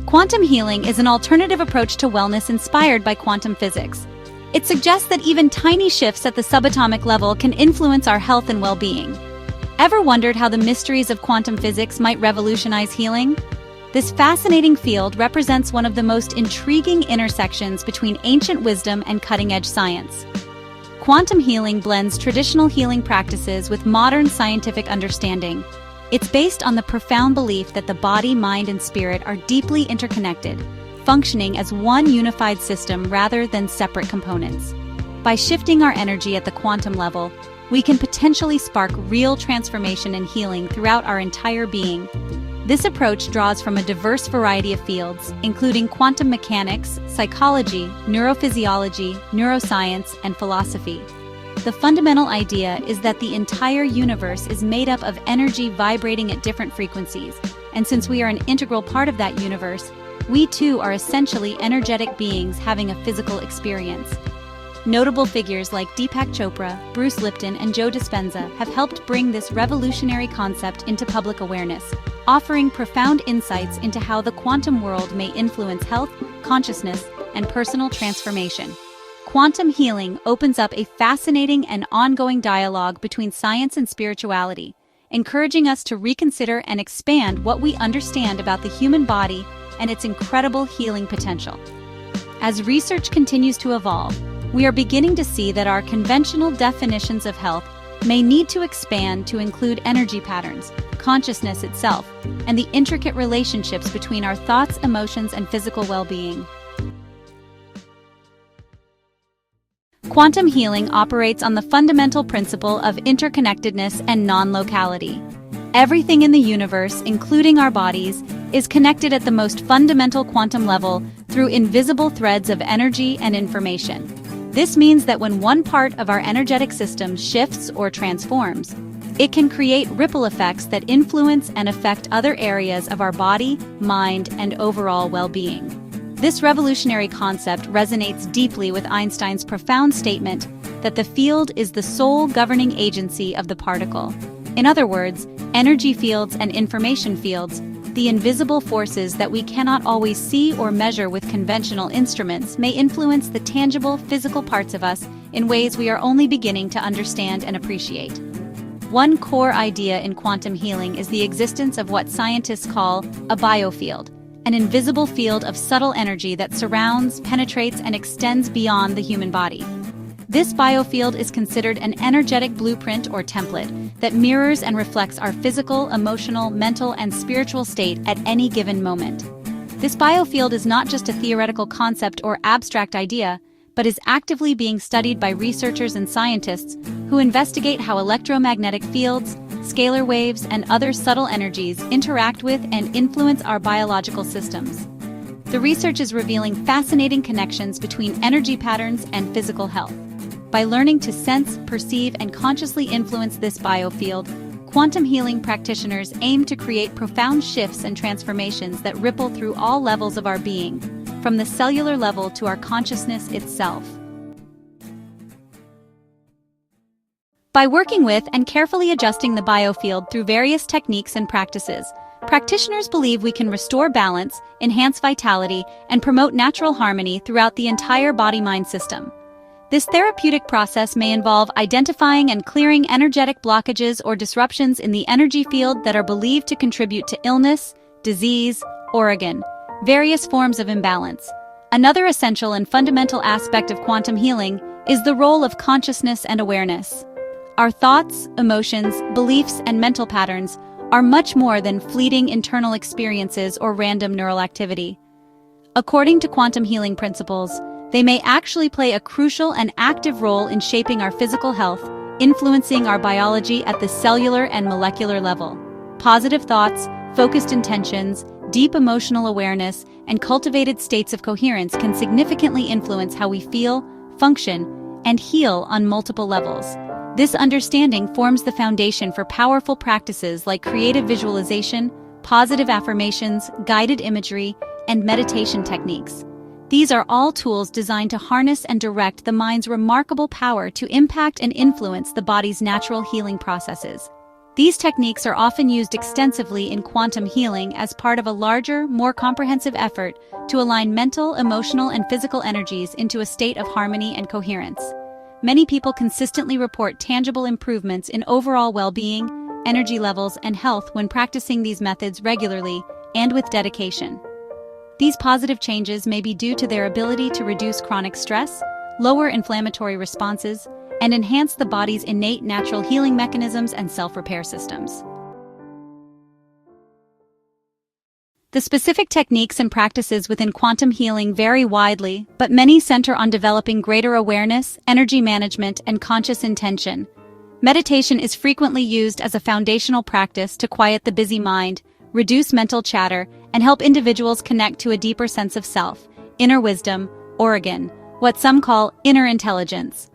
Quantum healing is an alternative approach to wellness inspired by quantum physics. It suggests that even tiny shifts at the subatomic level can influence our health and well-being. Ever wondered how the mysteries of quantum physics might revolutionize healing? This fascinating field represents one of the most intriguing intersections between ancient wisdom and cutting-edge science. Quantum healing blends traditional healing practices with modern scientific understanding. It's based on the profound belief that the body, mind, and spirit are deeply interconnected, functioning as one unified system rather than separate components. By shifting our energy at the quantum level, we can potentially spark real transformation and healing throughout our entire being. This approach draws from a diverse variety of fields, including quantum mechanics, psychology, neurophysiology, neuroscience, and philosophy. The fundamental idea is that the entire universe is made up of energy vibrating at different frequencies, and since we are an integral part of that universe, we too are essentially energetic beings having a physical experience. Notable figures like Deepak Chopra, Bruce Lipton, and Joe Dispenza have helped bring this revolutionary concept into public awareness, offering profound insights into how the quantum world may influence health, consciousness, and personal transformation. Quantum healing opens up a fascinating and ongoing dialogue between science and spirituality, encouraging us to reconsider and expand what we understand about the human body and its incredible healing potential. As research continues to evolve, we are beginning to see that our conventional definitions of health may need to expand to include energy patterns, consciousness itself, and the intricate relationships between our thoughts, emotions, and physical well-being. Quantum healing operates on the fundamental principle of interconnectedness and non-locality. Everything in the universe, including our bodies, is connected at the most fundamental quantum level through invisible threads of energy and information. This means that when one part of our energetic system shifts or transforms, it can create ripple effects that influence and affect other areas of our body, mind, and overall well-being. This revolutionary concept resonates deeply with Einstein's profound statement that the field is the sole governing agency of the particle. In other words, energy fields and information fields, the invisible forces that we cannot always see or measure with conventional instruments, may influence the tangible physical parts of us in ways we are only beginning to understand and appreciate. One core idea in quantum healing is the existence of what scientists call a biofield, an invisible field of subtle energy that surrounds, penetrates, and extends beyond the human body. This biofield is considered an energetic blueprint or template that mirrors and reflects our physical, emotional, mental, and spiritual state at any given moment. This biofield is not just a theoretical concept or abstract idea, but is actively being studied by researchers and scientists who investigate how electromagnetic fields, scalar waves, and other subtle energies interact with and influence our biological systems. The research is revealing fascinating connections between energy patterns and physical health. By learning to sense, perceive, and consciously influence this biofield, quantum healing practitioners aim to create profound shifts and transformations that ripple through all levels of our being, from the cellular level to our consciousness itself. By working with and carefully adjusting the biofield through various techniques and practices, practitioners believe we can restore balance, enhance vitality, and promote natural harmony throughout the entire body-mind system. This therapeutic process may involve identifying and clearing energetic blockages or disruptions in the energy field that are believed to contribute to illness, disease, or again, various forms of imbalance. Another essential and fundamental aspect of quantum healing is the role of consciousness and awareness. Our thoughts, emotions, beliefs, and mental patterns are much more than fleeting internal experiences or random neural activity. According to quantum healing principles, they may actually play a crucial and active role in shaping our physical health, influencing our biology at the cellular and molecular level. Positive thoughts, focused intentions, deep emotional awareness, and cultivated states of coherence can significantly influence how we feel, function, and heal on multiple levels. This understanding forms the foundation for powerful practices like creative visualization, positive affirmations, guided imagery, and meditation techniques. These are all tools designed to harness and direct the mind's remarkable power to impact and influence the body's natural healing processes. These techniques are often used extensively in quantum healing as part of a larger, more comprehensive effort to align mental, emotional, and physical energies into a state of harmony and coherence. Many people consistently report tangible improvements in overall well-being, energy levels, and health when practicing these methods regularly and with dedication. These positive changes may be due to their ability to reduce chronic stress, lower inflammatory responses, and enhance the body's innate natural healing mechanisms and self-repair systems. The specific techniques and practices within quantum healing vary widely, but many center on developing greater awareness, energy management, and conscious intention. Meditation is frequently used as a foundational practice to quiet the busy mind, reduce mental chatter, and help individuals connect to a deeper sense of self, inner wisdom, organ, what some call inner intelligence.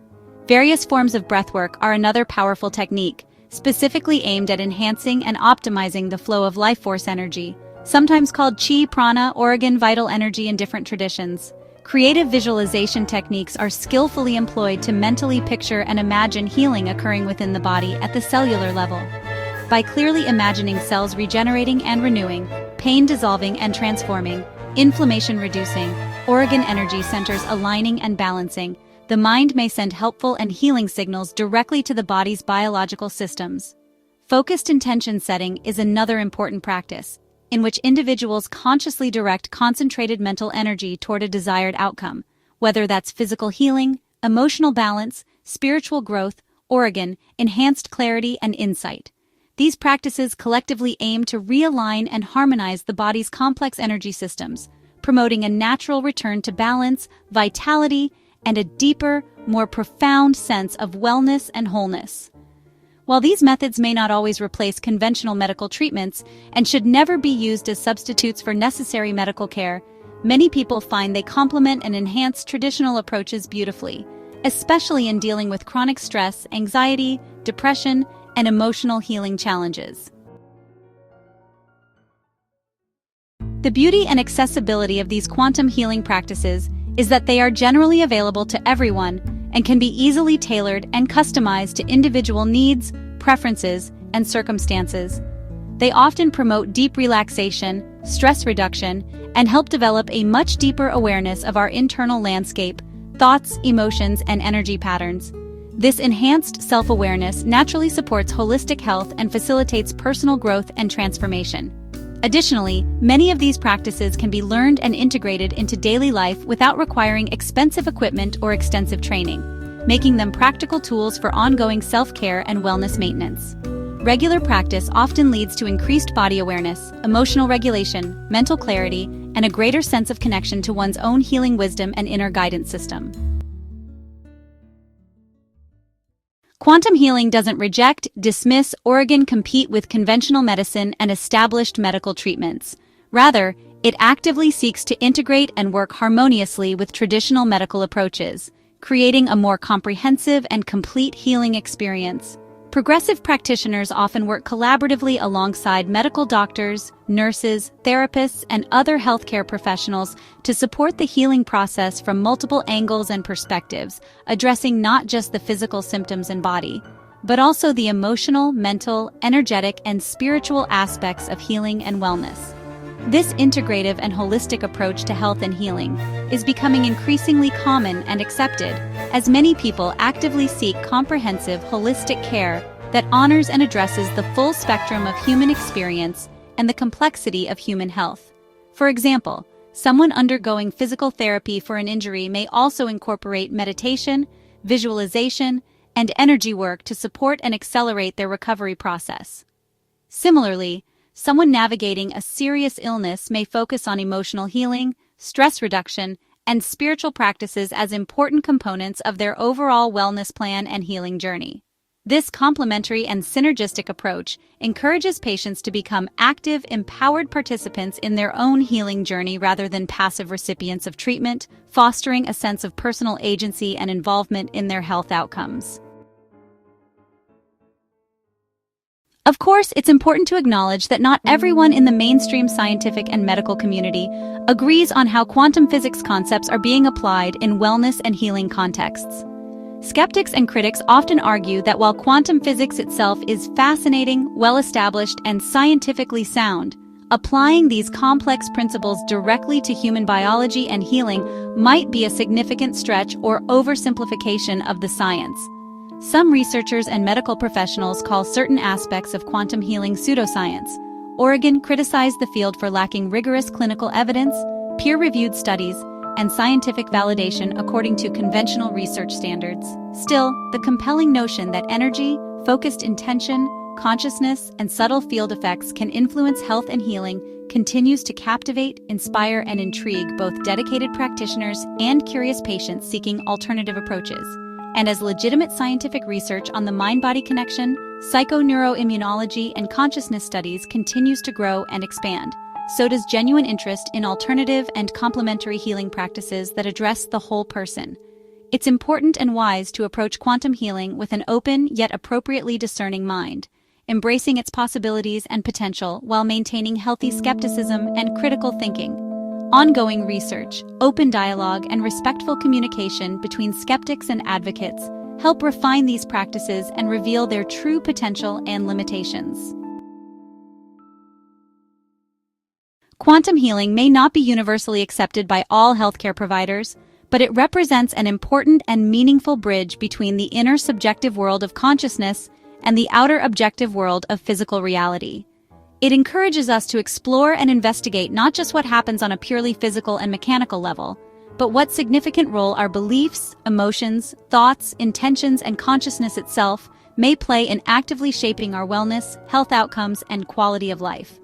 Various forms of breathwork are another powerful technique, specifically aimed at enhancing and optimizing the flow of life force energy, sometimes called chi, prana, organ, vital energy in different traditions. Creative visualization techniques are skillfully employed to mentally picture and imagine healing occurring within the body at the cellular level. By clearly imagining cells regenerating and renewing, pain dissolving and transforming, inflammation reducing, organ energy centers aligning and balancing, the mind may send helpful and healing signals directly to the body's biological systems. Focused intention setting is another important practice, in which individuals consciously direct concentrated mental energy toward a desired outcome, whether that's physical healing, emotional balance, spiritual growth, organ, enhanced clarity, and insight. These practices collectively aim to realign and harmonize the body's complex energy systems, promoting a natural return to balance, vitality, and a deeper, more profound sense of wellness and wholeness. While these methods may not always replace conventional medical treatments and should never be used as substitutes for necessary medical care, many people find they complement and enhance traditional approaches beautifully, especially in dealing with chronic stress, anxiety, depression, and emotional healing challenges. The beauty and accessibility of these quantum healing practices is that they are generally available to everyone and can be easily tailored and customized to individual needs, preferences, and circumstances. They often promote deep relaxation, stress reduction, and help develop a much deeper awareness of our internal landscape, thoughts, emotions, and energy patterns. This enhanced self-awareness naturally supports holistic health and facilitates personal growth and transformation. Additionally, many of these practices can be learned and integrated into daily life without requiring expensive equipment or extensive training, making them practical tools for ongoing self-care and wellness maintenance. Regular practice often leads to increased body awareness, emotional regulation, mental clarity, and a greater sense of connection to one's own healing wisdom and inner guidance system. Quantum healing doesn't reject, dismiss, or again compete with conventional medicine and established medical treatments. Rather, it actively seeks to integrate and work harmoniously with traditional medical approaches, creating a more comprehensive and complete healing experience. Progressive practitioners often work collaboratively alongside medical doctors, nurses, therapists, and other healthcare professionals to support the healing process from multiple angles and perspectives, addressing not just the physical symptoms and body, but also the emotional, mental, energetic, and spiritual aspects of healing and wellness. This integrative and holistic approach to health and healing is becoming increasingly common and accepted, as many people actively seek comprehensive, holistic care that honors and addresses the full spectrum of human experience and the complexity of human health. For example, someone undergoing physical therapy for an injury may also incorporate meditation, visualization, and energy work to support and accelerate their recovery process. Similarly, someone navigating a serious illness may focus on emotional healing, stress reduction, and spiritual practices as important components of their overall wellness plan and healing journey. This complementary and synergistic approach encourages patients to become active, empowered participants in their own healing journey rather than passive recipients of treatment, fostering a sense of personal agency and involvement in their health outcomes. Of course, it's important to acknowledge that not everyone in the mainstream scientific and medical community agrees on how quantum physics concepts are being applied in wellness and healing contexts. Skeptics and critics often argue that while quantum physics itself is fascinating, well-established, and scientifically sound, applying these complex principles directly to human biology and healing might be a significant stretch or oversimplification of the science. Some researchers and medical professionals call certain aspects of quantum healing pseudoscience. Oregon criticized the field for lacking rigorous clinical evidence, peer-reviewed studies, and scientific validation according to conventional research standards. Still, the compelling notion that energy, focused intention, consciousness, and subtle field effects can influence health and healing continues to captivate, inspire, and intrigue both dedicated practitioners and curious patients seeking alternative approaches. And as legitimate scientific research on the mind-body connection, psychoneuroimmunology, and consciousness studies continues to grow and expand, so does genuine interest in alternative and complementary healing practices that address the whole person. It's important and wise to approach quantum healing with an open yet appropriately discerning mind, embracing its possibilities and potential while maintaining healthy skepticism and critical thinking. Ongoing research, open dialogue, and respectful communication between skeptics and advocates help refine these practices and reveal their true potential and limitations. Quantum healing may not be universally accepted by all healthcare providers, but it represents an important and meaningful bridge between the inner subjective world of consciousness and the outer objective world of physical reality. It encourages us to explore and investigate not just what happens on a purely physical and mechanical level, but what significant role our beliefs, emotions, thoughts, intentions, and consciousness itself may play in actively shaping our wellness, health outcomes, and quality of life.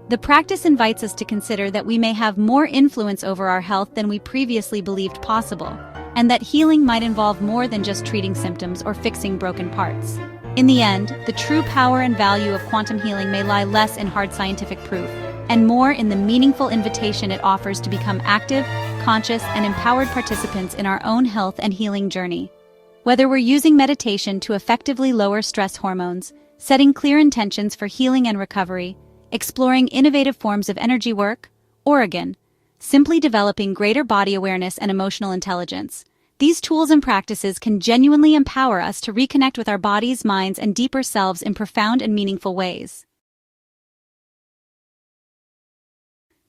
The practice invites us to consider that we may have more influence over our health than we previously believed possible, and that healing might involve more than just treating symptoms or fixing broken parts. In the end, the true power and value of quantum healing may lie less in hard scientific proof, and more in the meaningful invitation it offers to become active, conscious, and empowered participants in our own health and healing journey. Whether we're using meditation to effectively lower stress hormones, setting clear intentions for healing and recovery, exploring innovative forms of energy work, or again, simply developing greater body awareness and emotional intelligence, these tools and practices can genuinely empower us to reconnect with our bodies, minds, and deeper selves in profound and meaningful ways.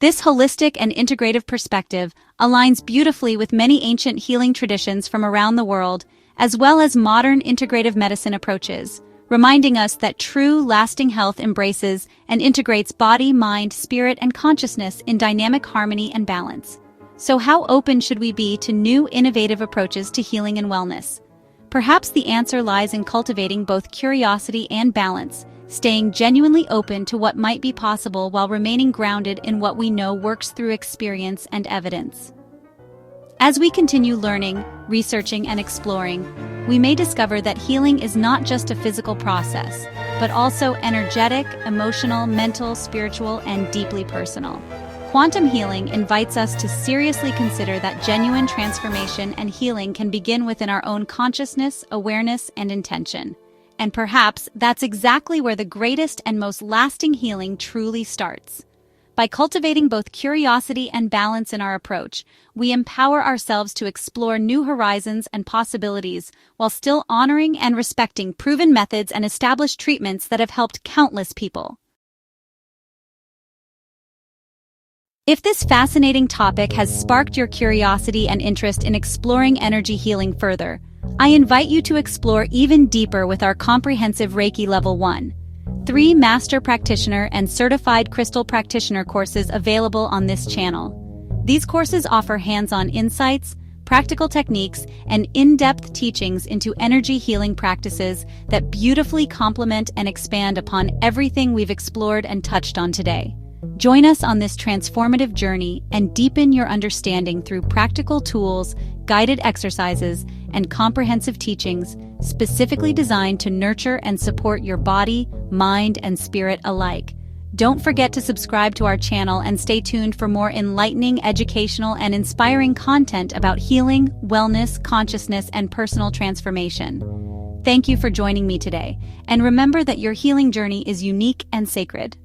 This holistic and integrative perspective aligns beautifully with many ancient healing traditions from around the world, as well as modern integrative medicine approaches, reminding us that true, lasting health embraces and integrates body, mind, spirit, and consciousness in dynamic harmony and balance. So how open should we be to new, innovative approaches to healing and wellness? Perhaps the answer lies in cultivating both curiosity and balance, staying genuinely open to what might be possible while remaining grounded in what we know works through experience and evidence. As we continue learning, researching, and exploring, we may discover that healing is not just a physical process, but also energetic, emotional, mental, spiritual, and deeply personal. Quantum healing invites us to seriously consider that genuine transformation and healing can begin within our own consciousness, awareness, and intention. And perhaps that's exactly where the greatest and most lasting healing truly starts. By cultivating both curiosity and balance in our approach, we empower ourselves to explore new horizons and possibilities while still honoring and respecting proven methods and established treatments that have helped countless people. If this fascinating topic has sparked your curiosity and interest in exploring energy healing further, I invite you to explore even deeper with our comprehensive Reiki Level 1, 3 Master Practitioner and Certified Crystal Practitioner courses available on this channel. These courses offer hands-on insights, practical techniques, and in-depth teachings into energy healing practices that beautifully complement and expand upon everything we've explored and touched on today. Join us on this transformative journey and deepen your understanding through practical tools, guided exercises, and comprehensive teachings specifically designed to nurture and support your body, mind, and spirit alike. Don't forget to subscribe to our channel and stay tuned for more enlightening, educational, and inspiring content about healing, wellness, consciousness, and personal transformation. Thank you for joining me today, and remember that your healing journey is unique and sacred.